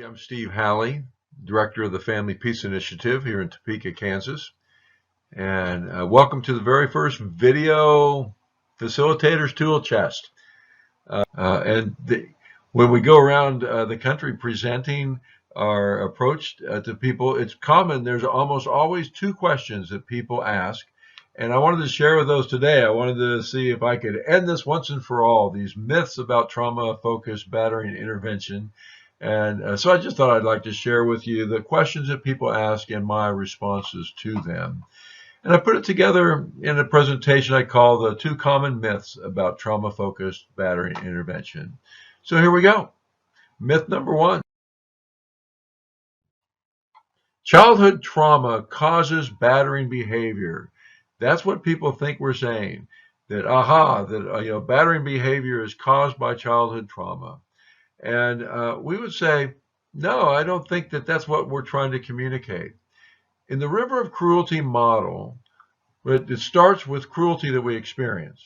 I'm Steve Halley, Director of the Family Peace Initiative here in Topeka, Kansas. And welcome to the very first video facilitators tool chest. When we go around the country presenting our approach to people, it's common. There's almost always two questions that people ask. And I wanted to share with those today. I wanted to see if I could end this once and for all, these myths about trauma-focused battering intervention. And so I just thought I'd like to share with you the questions that people ask and my responses to them. And I put it together in a presentation I call the 2 common myths about trauma-focused battering intervention. So here we go. Myth number 1. Childhood trauma causes battering behavior. That's what people think we're saying. That battering behavior is caused by childhood trauma. And we would say, no, I don't think that that's what we're trying to communicate. In the river of cruelty model, it starts with cruelty that we experience.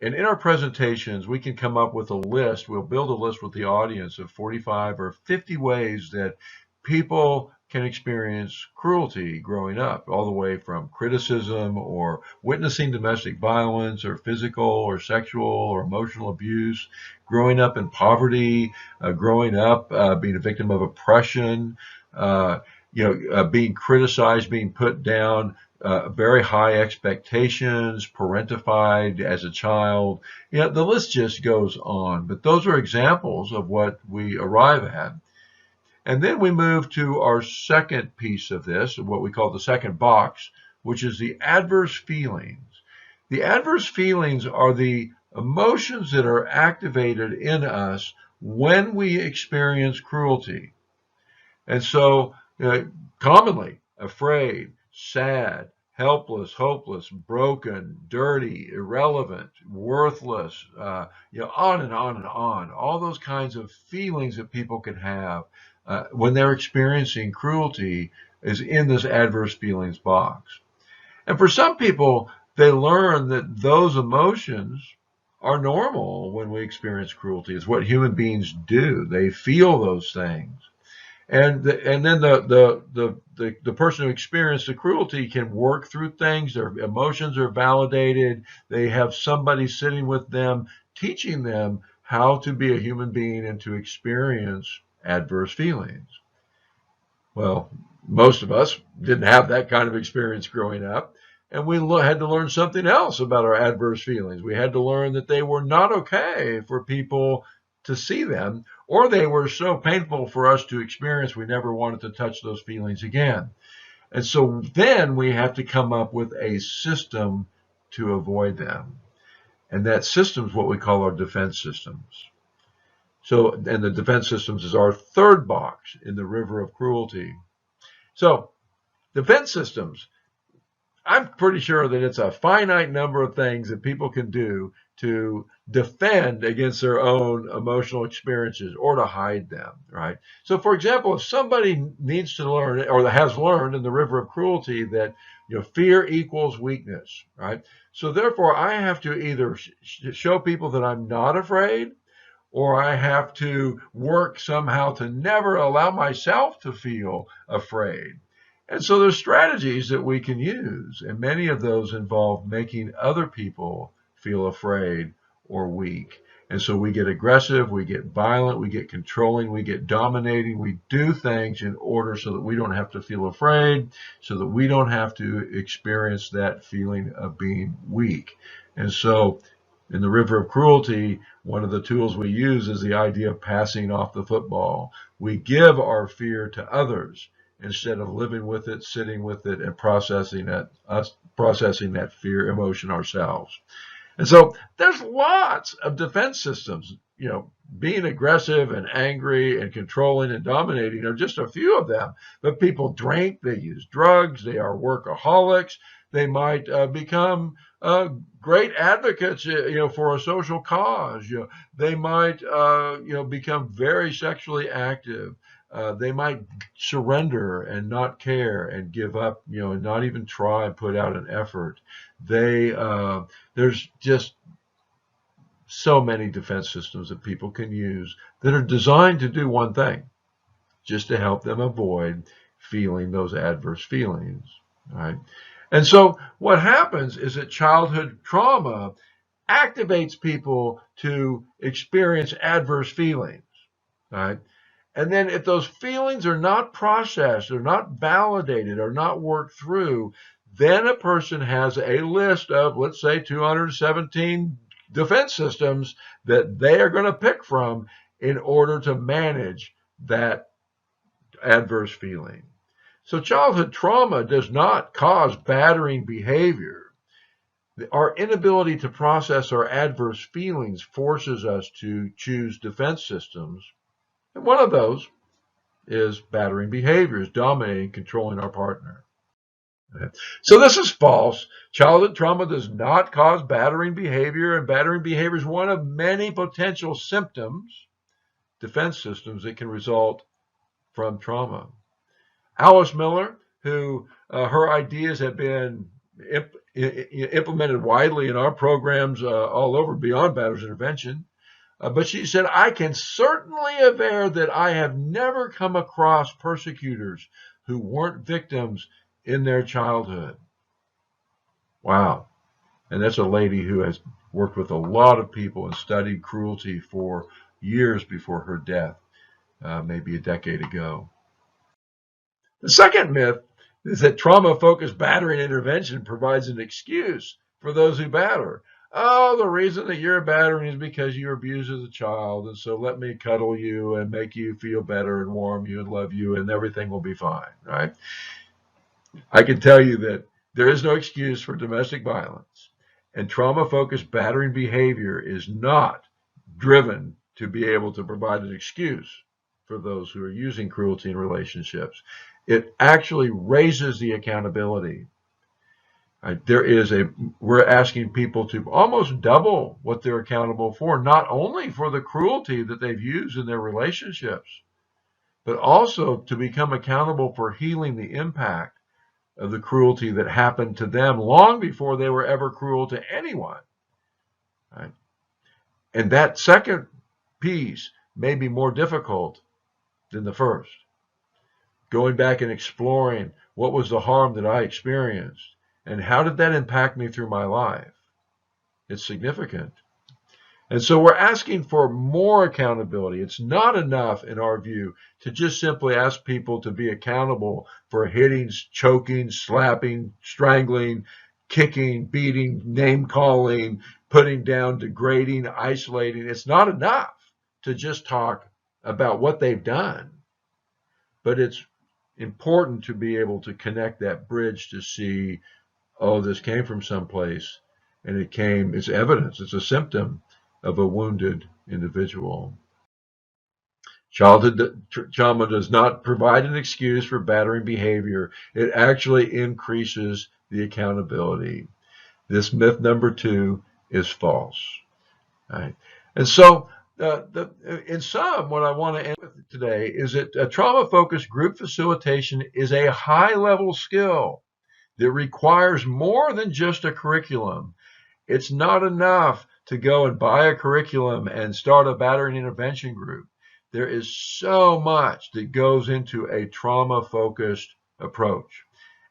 And in our presentations, we can come up with a list. We'll build a list with the audience of 45 or 50 ways that people can experience cruelty growing up, all the way from criticism or witnessing domestic violence or physical or sexual or emotional abuse, growing up in poverty, growing up being a victim of oppression, being criticized, being put down, very high expectations, parentified as a child. The list just goes on. But those are examples of what we arrive at. And then we move to our second piece of this, what we call the second box, which is the adverse feelings. The adverse feelings are the emotions that are activated in us when we experience cruelty. And so commonly afraid, sad, helpless, hopeless, broken, dirty, irrelevant, worthless, on and on and on. All those kinds of feelings that people can have when they're experiencing cruelty is in this adverse feelings box. And for some people, they learn that those emotions are normal when we experience cruelty. It's what human beings do. They feel those things. And then the person who experienced the cruelty can work through things. Their emotions are validated. They have somebody sitting with them, teaching them how to be a human being and to experience adverse feelings. Well, most of us didn't have that kind of experience growing up, and we had to learn something else about our adverse feelings. We had to learn that they were not okay for people to see them, or they were so painful for us to experience we never wanted to touch those feelings again. And so then we have to come up with a system to avoid them. And that system is what we call our defense systems. So, and the defense systems is our third box in the river of cruelty. So, defense systems, I'm pretty sure that it's a finite number of things that people can do to defend against their own emotional experiences or to hide them, right? So, for example, if somebody needs to learn or has learned in the river of cruelty that fear equals weakness, right? So, therefore, I have to either show people that I'm not afraid, or I have to work somehow to never allow myself to feel afraid. And so there's strategies that we can use, and many of those involve making other people feel afraid or weak. And so we get aggressive, we get violent, we get controlling, we get dominating, we do things in order so that we don't have to feel afraid, so that we don't have to experience that feeling of being weak. And so in the river of cruelty, one of the tools we use is the idea of passing off the football. We give our fear to others instead of living with it, sitting with it, and processing that fear emotion ourselves. And so there's lots of defense systems. Being aggressive and angry and controlling and dominating are just a few of them. But people drink, they use drugs, they are workaholics. They might become great advocates, for a social cause. They might, become very sexually active. They might surrender and not care and give up, and not even try and put out an effort. There's just so many defense systems that people can use that are designed to do one thing, just to help them avoid feeling those adverse feelings. Right? And so what happens is that childhood trauma activates people to experience adverse feelings. Right? And then if those feelings are not processed, or not validated, or not worked through, then a person has a list of, let's say, 217 defense systems that they are going to pick from in order to manage that adverse feeling. So childhood trauma does not cause battering behavior. Our inability to process our adverse feelings forces us to choose defense systems. And one of those is battering behaviors, dominating, controlling our partner. So this is false. Childhood trauma does not cause battering behavior, and battering behavior is one of many potential symptoms, defense systems, that can result from trauma. Alice Miller, who her ideas have been implemented widely in our programs all over beyond batterers intervention, but she said, I can certainly aver that I have never come across persecutors who weren't victims in their childhood. Wow. And that's a lady who has worked with a lot of people and studied cruelty for years before her death, maybe a decade ago. The second myth is that trauma-focused battering intervention provides an excuse for those who batter. Oh, the reason that you're battering is because you were abused as a child, and so let me cuddle you and make you feel better and warm you and love you, and everything will be fine, right? I can tell you that there is no excuse for domestic violence, and trauma-focused battering behavior is not driven to be able to provide an excuse for those who are using cruelty in relationships. It actually raises the accountability. We're asking people to almost double what they're accountable for, not only for the cruelty that they've used in their relationships, but also to become accountable for healing the impact of the cruelty that happened to them long before they were ever cruel to anyone. Right? And that second piece may be more difficult than the first. Going back and exploring what was the harm that I experienced and how did that impact me through my life. It's significant. And so we're asking for more accountability. It's not enough, in our view, to just simply ask people to be accountable for hitting, choking, slapping, strangling, kicking, beating, name calling, putting down, degrading, isolating. It's not enough to just talk about what they've done. But it's important to be able to connect that bridge to see, oh, this came from someplace, and it's evidence, it's a symptom of a wounded individual. Childhood trauma does not provide an excuse for battering behavior. It actually increases the accountability. This myth number 2 is false. Right? And so, in sum, what I want to end with today is that trauma-focused group facilitation is a high-level skill that requires more than just a curriculum. It's not enough to go and buy a curriculum and start a battering intervention group. There is so much that goes into a trauma-focused approach.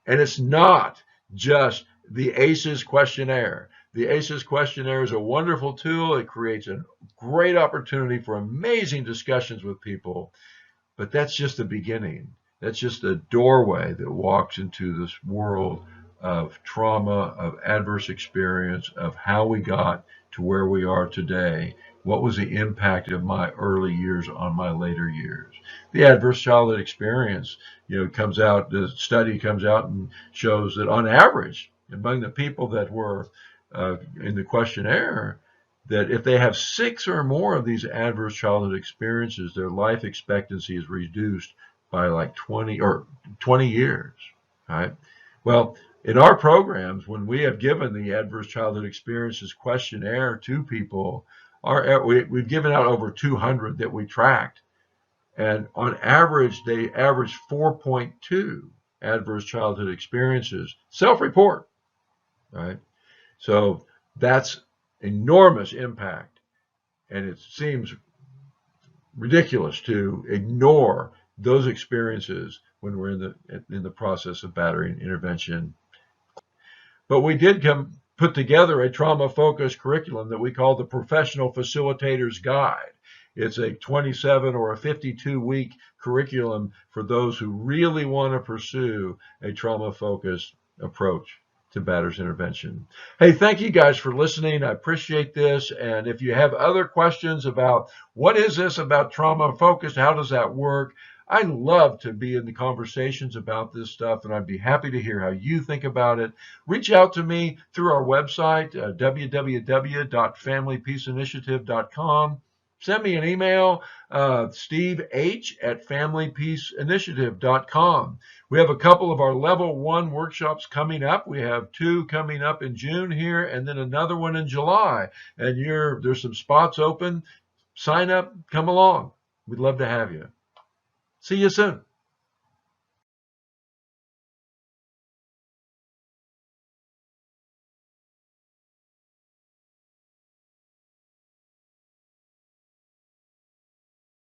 And it's not just the ACEs questionnaire. The ACEs questionnaire is a wonderful tool. It creates a great opportunity for amazing discussions with people. But that's just the beginning. That's just a doorway that walks into this world of trauma, of adverse experience, of how we got to where we are today. What was the impact of my early years on my later years? The adverse childhood experience, comes out, the study comes out and shows that on average, among the people that were in the questionnaire, that if they have 6 or more of these adverse childhood experiences, their life expectancy is reduced by like 20 years, right? Well, in our programs, when we have given the adverse childhood experiences questionnaire to people, we've given out over 200 that we tracked, and on average, they average 4.2 adverse childhood experiences, self-report, right? So that's enormous impact, and it seems ridiculous to ignore those experiences when we're in the process of battering intervention. But we did put together a trauma-focused curriculum that we call the Professional Facilitator's Guide. It's a 27 or a 52-week curriculum for those who really want to pursue a trauma-focused approach to batters intervention. Hey, thank you guys for listening. I appreciate this. And if you have other questions about what is this about trauma focused, how does that work? I love to be in the conversations about this stuff, and I'd be happy to hear how you think about it. Reach out to me through our website, www.familypeaceinitiative.com. Send me an email, steveh@familypeaceinitiative.com. We have a couple of our level 1 workshops coming up. We have 2 coming up in June here, and then another one in July. And there's some spots open. Sign up, come along. We'd love to have you. See you soon.